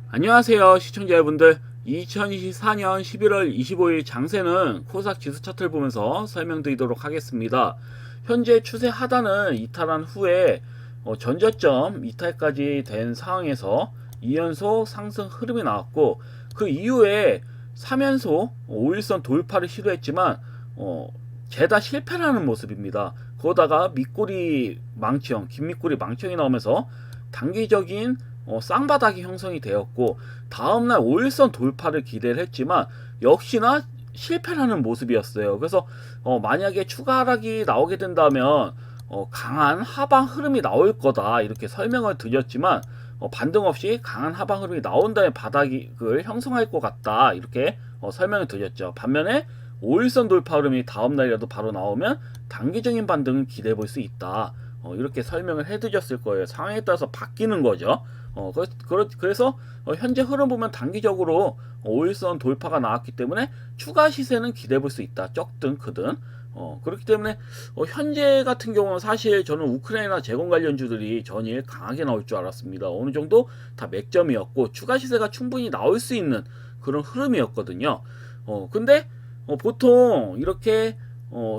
안녕하세요 시청자 여러분들, 2024년 11월 25일 장세는 코스닥 지수 차트를 보면서 설명드리도록 하겠습니다. 현재 추세 하단은 이탈한 후에 전저점 이탈까지 된 상황에서 2연속 상승 흐름이 나왔고, 그 이후에 3연속 5일선 돌파를 시도했지만 죄다 실패하는 모습입니다. 거기다가 밑꼬리 망치형, 긴 밑꼬리 망치형이 나오면서 단기적인 쌍바닥이 형성이 되었고, 다음날 5일선 돌파를 기대를 했지만 역시나 실패를 하는 모습이었어요. 그래서 만약에 추가 하락이 나오게 된다면 강한 하방 흐름이 나올 거다 이렇게 설명을 드렸지만, 반등 없이 강한 하방 흐름이 나온 다음에 바닥을 형성할 것 같다 이렇게 설명을 드렸죠. 반면에 5일선 돌파 흐름이 다음날이라도 바로 나오면 단기적인 반등을 기대해 볼 수 있다, 이렇게 설명을 해드렸을 거예요. 상황에 따라서 바뀌는 거죠. 그래서 현재 흐름 보면 단기적으로 5일선 돌파가 나왔기 때문에 추가 시세는 기대해 볼 수 있다. 적든 크든. 그렇기 때문에 현재 같은 경우는 사실 저는 우크라이나 재건 관련주들이 전일 강하게 나올 줄 알았습니다. 어느 정도 다 맥점이었고 추가 시세가 충분히 나올 수 있는 그런 흐름이었거든요. 근데 보통 이렇게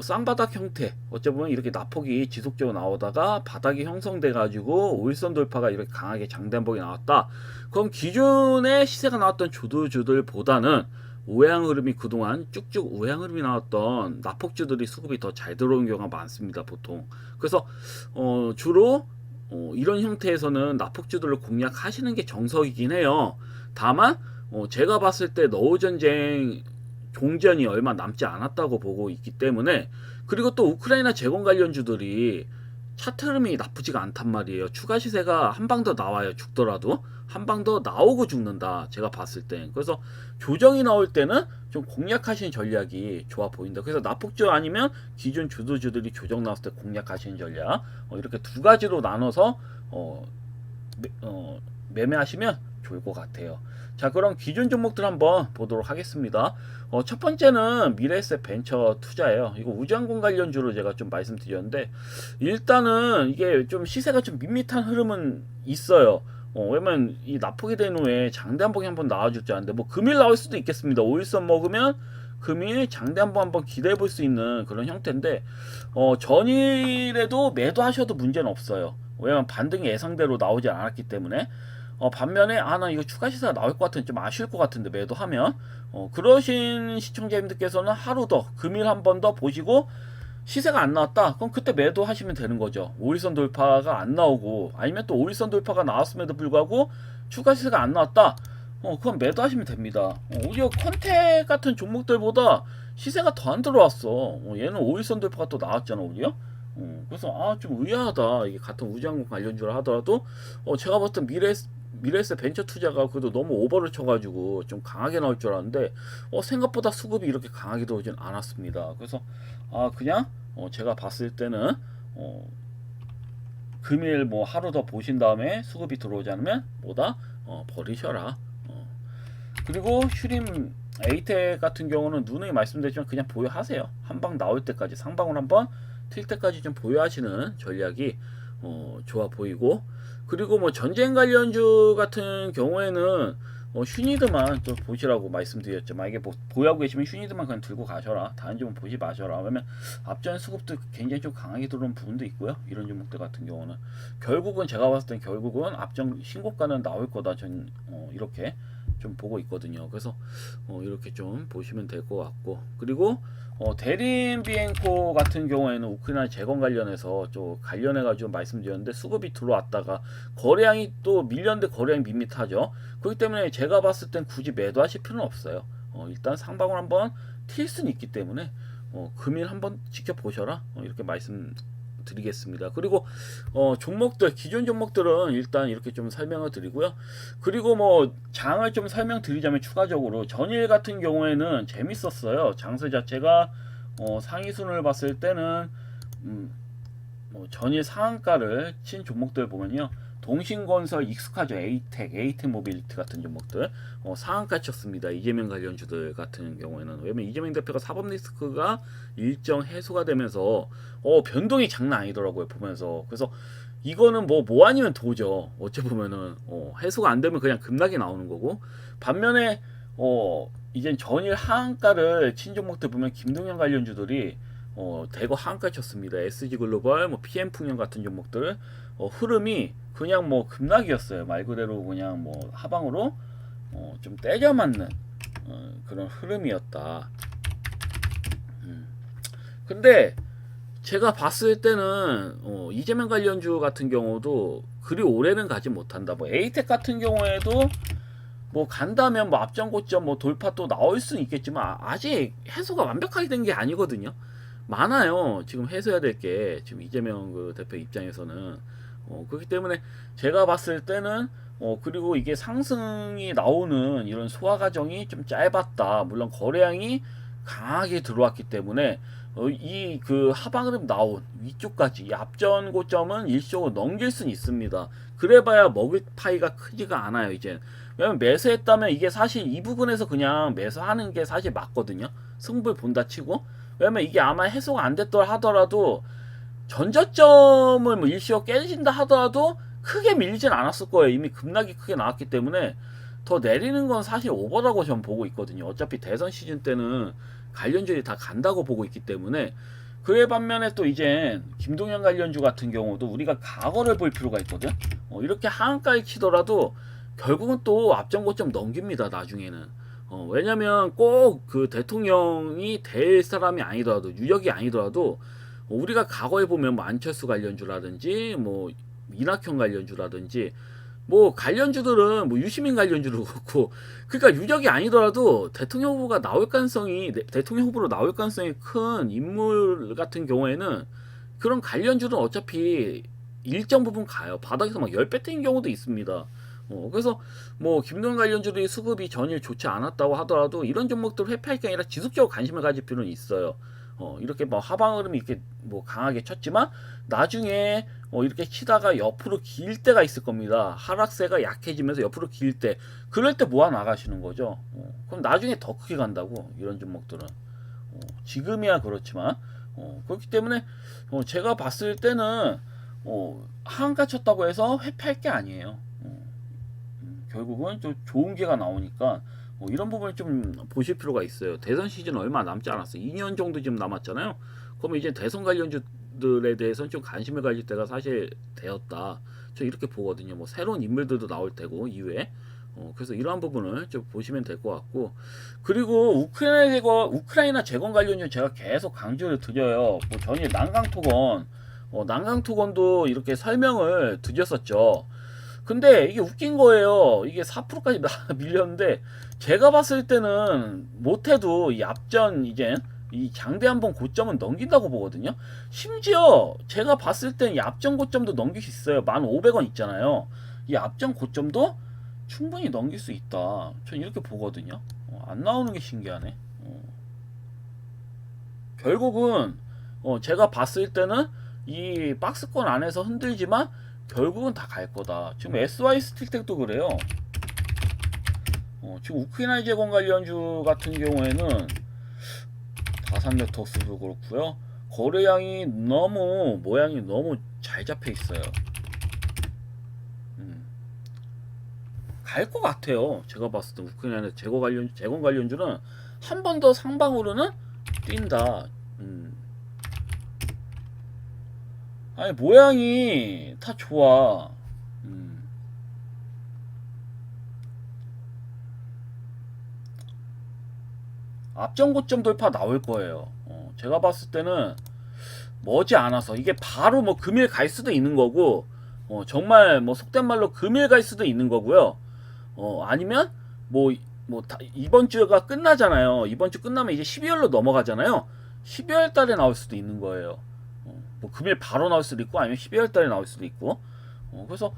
쌍바닥 형태, 어쩌면 이렇게 낙폭이 지속적으로 나오다가 바닥이 형성돼 가지고 5일선 돌파가 이렇게 강하게 장대한복이 나왔다. 그럼 기존의 시세가 나왔던 주들보다는 우회항 흐름이, 그동안 쭉쭉 우회항 흐름이 나왔던 낙폭주들이 수급이 더 잘 들어오는 경우가 많습니다, 보통. 그래서 주로 이런 형태에서는 낙폭주들을 공략하시는 게 정석이긴 해요. 다만 제가 봤을 때 너우전쟁 종전이 얼마 남지 않았다고 보고 있기 때문에, 그리고 또 우크라이나 재건 관련주들이 차트 흐름이 나쁘지가 않단 말이에요. 추가 시세가 한 방 더 나와요. 죽더라도 한 방 더 나오고 죽는다, 제가 봤을 때. 그래서 조정이 나올 때는 좀 공략하시는 전략이 좋아 보인다. 그래서 낙폭주 아니면 기존 주도주들이 조정 나왔을 때 공략하시는 전략, 이렇게 두 가지로 나눠서 매매하시면 좋을 것 같아요. 자, 그럼 기존 종목들 한번 보도록 하겠습니다. 첫 번째는 미래에셋 벤처 투자예요. 이거 우주항공 관련주로 제가 좀 말씀드렸는데, 일단은 이게 좀 시세가 좀 밋밋한 흐름은 있어요. 왜냐면 이 납폭이 된 후에 장대 한복이 한번 나와줄 줄 알았는데, 뭐 금일 나올 수도 있겠습니다. 5일선 먹으면 금일 장대 한번 기대해 볼 수 있는 그런 형태인데, 전일에도 매도하셔도 문제는 없어요. 왜냐면 반등이 예상대로 나오지 않았기 때문에. 반면에 나 이거 추가 시세가 나올 것 같은데 좀 아쉬울 것 같은데 매도하면, 그러신 시청자님들께서는 하루 더, 금일 한 번 더 보시고 시세가 안 나왔다, 그럼 그때 매도하시면 되는 거죠. 5일선 돌파가 안 나오고, 아니면 또 5일선 돌파가 나왔음에도 불구하고 추가 시세가 안 나왔다, 그럼 매도하시면 됩니다. 오히려 컨택 같은 종목들보다 시세가 더 안 들어왔어. 얘는 5일선 돌파가 또 나왔잖아 오히려. 그래서 좀 의아하다. 이게 같은 우주항공 관련주라 하더라도 제가 봤던 미래에셋 벤처 투자가 그래도 너무 오버를 쳐가지고 좀 강하게 나올 줄 알았는데 생각보다 수급이 이렇게 강하게 들어오진 않았습니다. 그래서 그냥 제가 봤을 때는 금일 뭐 하루 더 보신 다음에 수급이 들어오지 않으면 뭐다 버리셔라. 그리고 슈림 에이텍 같은 경우는 누누이 말씀드렸지만 그냥 보유하세요. 한 방 나올 때까지, 상방울 한번 튈 때까지 좀 보유하시는 전략이 좋아 보이고, 그리고 뭐 전쟁 관련주 같은 경우에는 슈니드만 또 보시라고 말씀드렸죠. 만약에 뭐 보유하고 계시면 슈니드만 그냥 들고 가셔라. 다른 종목 보지 마셔라. 왜냐면 앞전 수급도 굉장히 좀 강하게 들어온 부분도 있고요. 이런 종목들 같은 경우는 결국은 제가 봤을 땐 결국은 앞전 신고가는 나올 거다. 전 이렇게 좀 보고 있거든요. 그래서 이렇게 좀 보시면 될 것 같고, 그리고 대림 비행코 같은 경우에는 우크라이나 재건 관련해서 좀 관련해가지고 말씀드렸는데, 수급이 들어왔다가 거래량이 또 밀렸는데 거래량이 밋밋하죠. 그렇기 때문에 제가 봤을 땐 굳이 매도하실 필요는 없어요. 일단 상방울 한번 튈 수는 있기 때문에 금일 한번 지켜보셔라, 이렇게 말씀드리겠습니다. 그리고 종목들, 기존 종목들은 일단 이렇게 좀 설명을 드리고요. 그리고 뭐 장을 좀 설명드리자면, 추가적으로 전일 같은 경우에는 재밌었어요. 장세 자체가 상위순을 봤을 때는 전일 상한가를 친 종목들 보면요, 동신건설 익숙하죠. 에이텍 모빌리티 같은 종목들 상한가 쳤습니다. 이재명 관련주들 같은 경우에는. 왜냐면 이재명 대표가 사법 리스크가 일정 해소가 되면서 변동이 장난 아니더라고요. 보면서. 그래서 이거는 뭐 아니면 도죠. 어찌 보면은 해소가 안 되면 그냥 급락이 나오는 거고. 반면에 이젠 전일 하한가를 친 종목들 보면 김동연 관련주들이 대거 하한가 쳤습니다. SG글로벌, 뭐 PM풍년 같은 종목들 흐름이 그냥 뭐 급락이었어요. 말 그대로 그냥 뭐 하방으로 좀 때려 맞는 그런 흐름이었다. 근데 제가 봤을 때는 이재명 관련주 같은 경우도 그리 오래는 가지 못한다. 뭐 에이텍 같은 경우에도 뭐 간다면 뭐 앞전 고점 뭐 돌파 또 나올 수는 있겠지만 아직 해소가 완벽하게 된 게 아니거든요. 많아요. 지금 해소해야 될 게 지금 이재명 그 대표 입장에서는 그렇기 때문에 제가 봤을 때는 그리고 이게 상승이 나오는 이런 소화 과정이 좀 짧았다. 물론 거래량이 강하게 들어왔기 때문에 이 그 하방 흐름 나온 위쪽까지 이 앞전 고점은 일시적으로 넘길 수는 있습니다. 그래봐야 먹을 파이가 크지가 않아요. 이제 왜냐면 매수했다면 이게 사실 이 부분에서 그냥 매수하는 게 사실 맞거든요. 승부를 본다 치고. 왜냐면 이게 아마 해소가 안 됐더라 하더라도 전저점을 뭐 일시적으로 깨진다 하더라도 크게 밀리진 않았을 거예요. 이미 급락이 크게 나왔기 때문에 더 내리는 건 사실 오버라고 저는 보고 있거든요. 어차피 대선 시즌 때는 관련주들이 다 간다고 보고 있기 때문에. 그에 반면에 또 이제 김동연 관련주 같은 경우도 우리가 과거를 볼 필요가 있거든. 이렇게 하한가에 치더라도 결국은 또 앞전 고점 넘깁니다. 나중에는. 왜냐면 꼭 그 대통령이 될 사람이 아니더라도 유력이 아니더라도 우리가 과거에 보면 뭐 안철수 관련주라든지 뭐 이낙연 관련주라든지 뭐 관련주들은 뭐 유시민 관련주도 그렇고 그러니까 유력이 아니더라도 대통령 후보가 나올 가능성이 대통령 후보로 나올 가능성이 큰 인물 같은 경우에는 그런 관련주는 어차피 일정 부분 가요. 바닥에서 막 10배 뛴 경우도 있습니다. 그래서 뭐 김동연 관련주들이 수급이 전일 좋지 않았다고 하더라도 이런 종목들 회피할 게 아니라 지속적으로 관심을 가질 필요는 있어요. 이렇게 뭐 하방 흐름이 이렇게 뭐 강하게 쳤지만 나중에 이렇게 치다가 옆으로 길 때가 있을 겁니다. 하락세가 약해지면서 옆으로 길 때, 그럴 때 모아 나가시는 거죠. 그럼 나중에 더 크게 간다고 이런 종목들은. 지금이야 그렇지만 그렇기 때문에 제가 봤을 때는 하한가 쳤다고 해서 회피할 게 아니에요. 결국은 좀 좋은 기회가 나오니까 이런 부분을 좀 보실 필요가 있어요. 대선 시즌 얼마 남지 않았어요. 2년 정도 지금 남았잖아요. 그러면 이제 대선 관련주들에 대해서는 좀 관심을 가질 때가 사실 되었다. 저 이렇게 보거든요. 뭐 새로운 인물들도 나올 테고 이후에. 그래서 이러한 부분을 좀 보시면 될 것 같고. 그리고 우크라이나 재건 관련주 제가 계속 강조를 드려요. 뭐 전일 난강토건도 이렇게 설명을 드렸었죠. 근데 이게 웃긴 거예요. 이게 4%까지 밀렸는데 제가 봤을 때는 못해도 이 앞전 이제 이 장대 한번 고점은 넘긴다고 보거든요. 심지어 제가 봤을 때는 이 앞전 고점도 넘길 수 있어요. 1,500원 있잖아요. 이 앞전 고점도 충분히 넘길 수 있다. 전 이렇게 보거든요. 안 나오는 게 신기하네. 결국은 제가 봤을 때는 이 박스권 안에서 흔들지만 결국은 다 갈 거다. 지금 SY 스틸텍도 그래요. 지금 우크라이나 재건 관련주 같은 경우에는 다산네트워크스도 그렇고요. 거래량이 모양이 너무 잘 잡혀 있어요. 갈 것 같아요. 제가 봤을 때 우크라이나 재건 관련주는 한 번 더 상방으로는 뛴다. 아니 모양이 다 좋아. 앞전 고점 돌파 나올 거예요. 제가 봤을 때는 머지않아서 이게 바로 뭐 금일 갈 수도 있는 거고, 정말 뭐 속된 말로 금일 갈 수도 있는 거고요. 아니면 이번 주가 끝나잖아요. 이번 주 끝나면 이제 12월로 넘어가잖아요. 12월 달에 나올 수도 있는 거예요. 뭐 금일 바로 나올 수도 있고 아니면 12월 달에 나올 수도 있고. 그래서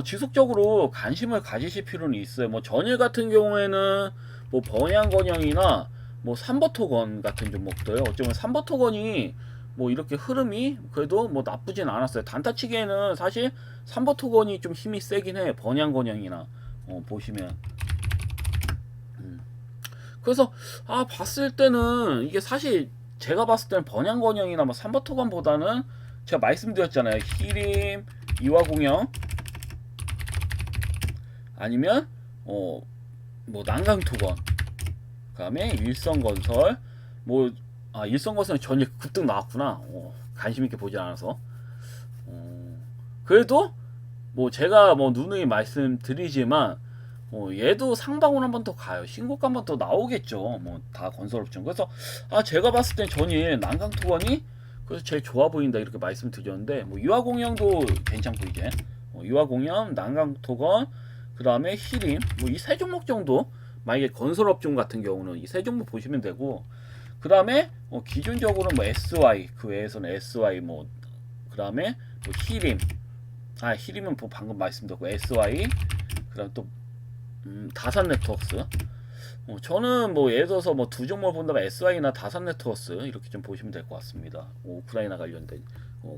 지속적으로 관심을 가지실 필요는 있어요. 뭐 전일 같은 경우에는 뭐 번양건영이나 뭐 삼버토건 같은 종목들, 어쩌면 삼버토건이 뭐 이렇게 흐름이 그래도 뭐 나쁘진 않았어요. 단타치기에는 사실 3버 토건이 좀 힘이 세긴 해. 번양건영이나 보시면. 그래서 봤을 때는 이게 사실 제가 봤을 때는 번양건영이나 뭐 3버 토건보다는 제가 말씀드렸잖아요. 히림, 이화공영 아니면 뭐 난강토건, 그다음에 일성건설, 뭐 일성건설은 전일 급등 나왔구나. 관심 있게 보지 않아서. 그래도 뭐 제가 뭐 누누이 말씀드리지만 얘도 상방울 한 번 더 가요. 신고가 한 번 더 나오겠죠. 뭐 다 건설업종. 그래서 제가 봤을 땐 전일 난강토건이 그래서 제일 좋아 보인다 이렇게 말씀드렸는데 뭐 유화공영도 괜찮고 이제 유화공영, 난강토건, 그 다음에 히림 뭐 이 세 종목 정도 만약에 건설업종 같은 경우는 이 세 종목 보시면 되고 그 다음에 기준적으로 뭐 SY 그 외에서는 SY 뭐 그 다음에 뭐 히림 히림은 뭐 방금 말씀드렸고 SY 그 다음 또 다산 네트워크스 저는 뭐 예를 들어서 뭐 두 종목을 본다면 SI나 다산 네트워크스 이렇게 좀 보시면 될 것 같습니다. 우크라이나 관련된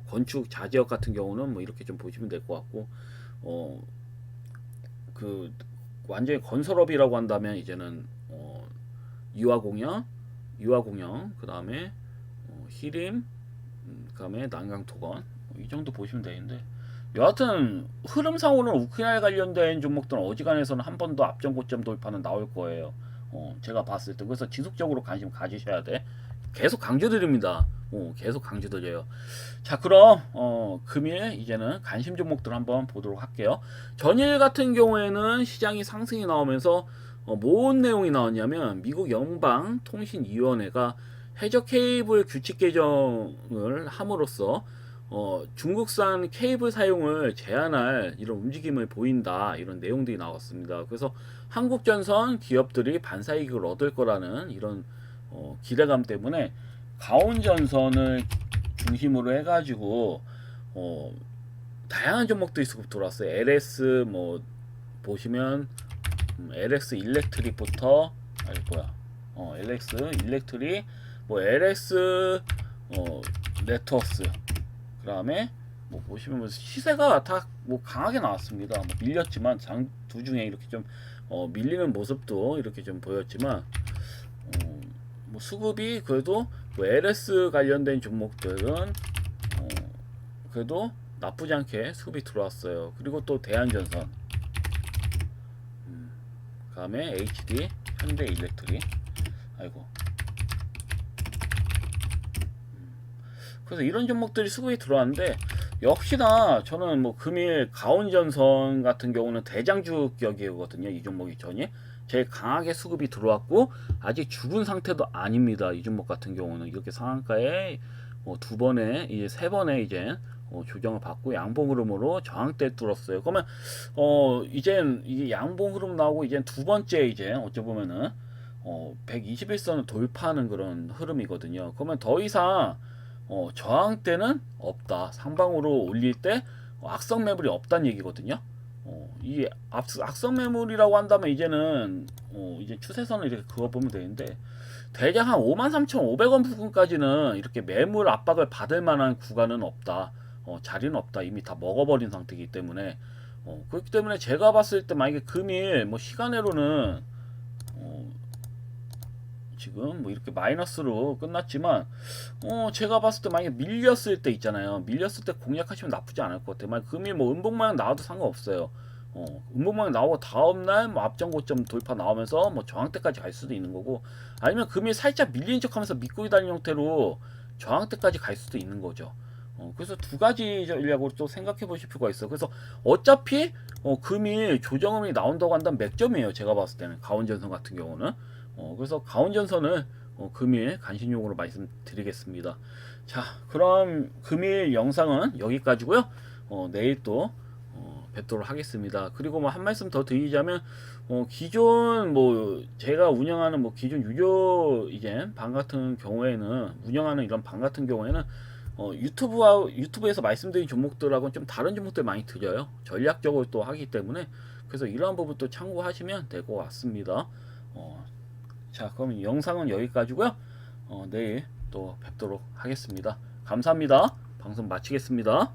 건축 자재업 같은 경우는 뭐 이렇게 좀 보시면 될 것 같고 그 완전히 건설업이라고 한다면 이제는 유화공영 그 다음에 히림 그 다음에 난강토건 이 정도 보시면 되는데 여하튼 흐름상으로는 우크라이나 관련된 종목들은 어지간해서는 한 번 더 앞전 고점 돌파는 나올 거예요. 제가 봤을 때 그래서 지속적으로 관심 가지셔야 돼. 계속 강조드립니다. 계속 강조드려요. 자 그럼 금일 이제는 관심 종목들 한번 보도록 할게요. 전일 같은 경우에는 시장이 상승이 나오면서 뭔 내용이 나왔냐면 미국 연방통신위원회가 해저 케이블 규칙 개정을 함으로써 중국산 케이블 사용을 제한할 이런 움직임을 보인다 이런 내용들이 나왔습니다. 그래서 한국전선 기업들이 반사이익을 얻을 거라는 이런 기대감 때문에 가온전선을 중심으로 해가지고 다양한 종목들이 수급 들어왔어요. LS 뭐 보시면 LX 일렉트릭부터 LX 일렉트릭 뭐 LX 네트워크스 그 다음에 뭐 보시면 시세가 다 뭐 강하게 나왔습니다. 뭐 밀렸지만 두 중에 이렇게 좀 밀리는 모습도 이렇게 좀 보였지만 뭐 수급이 그래도 뭐 LS 관련된 종목들은 그래도 나쁘지 않게 수급이 들어왔어요. 그리고 또 대한전선, 그 다음에 HD, 현대일렉트릭, 그래서 이런 종목들이 수급이 들어왔는데 역시나 저는 뭐 금일 가온전선 같은 경우는 대장주격이거든요. 이 종목이 전이 제일 강하게 수급이 들어왔고 아직 죽은 상태도 아닙니다. 이 종목 같은 경우는 이렇게 상한가에 두 번에 이제 세 번에 이제 조정을 받고 양봉 흐름으로 저항대 뚫었어요. 그러면 이젠 이게 양봉 흐름 나오고 이제 두 번째 이제 어찌 보면은 121선을 돌파하는 그런 흐름이거든요. 그러면 더 이상 저항대는 없다. 상방으로 올릴 때 악성 매물이 없다는 얘기거든요. 이게 악성 매물이라고 한다면 이제는 이제 추세선을 이렇게 그어보면 되는데 대략 한 53,500원 부근까지는 이렇게 매물 압박을 받을 만한 구간은 없다. 자리는 없다. 이미 다 먹어버린 상태이기 때문에 그렇기 때문에 제가 봤을 때 만약에 금일 뭐 시간으로는 지금 뭐 이렇게 마이너스로 끝났지만 제가 봤을 때 만약에 밀렸을 때 있잖아요. 밀렸을 때 공략하시면 나쁘지 않을 것 같아요. 만약 금일 뭐 음봉만 나와도 상관없어요. 음봉만 나오고 다음날 뭐 앞전 고점 돌파 나오면서 뭐 저항대까지 갈 수도 있는 거고 아니면 금일 살짝 밀린 척하면서 믿고 기다리는 형태로 저항대까지 갈 수도 있는 거죠. 그래서 두 가지 전략으로 또 생각해 보실 필요가 있어요. 그래서 어차피 금일 조정음이 나온다고 한다면 맥점이에요. 제가 봤을 때는 가온전선 같은 경우는 그래서 가온전선을 금일 간신용으로 말씀드리겠습니다. 자 그럼 금일 영상은 여기까지고요. 내일 또 뵙도록 하겠습니다. 그리고 뭐 한 말씀 더 드리자면 기존 뭐 제가 운영하는 뭐 기존 유료 이제 방 같은 경우에는 운영하는 이런 방 같은 경우에는 유튜브에서 말씀드린 종목들하고는 좀 다른 종목들 많이 드려요. 전략적으로 또 하기 때문에 그래서 이러한 부분도 참고하시면 될 것 같습니다. 자 그럼 영상은 여기까지고요. 내일 또 뵙도록 하겠습니다. 감사합니다. 방송 마치겠습니다.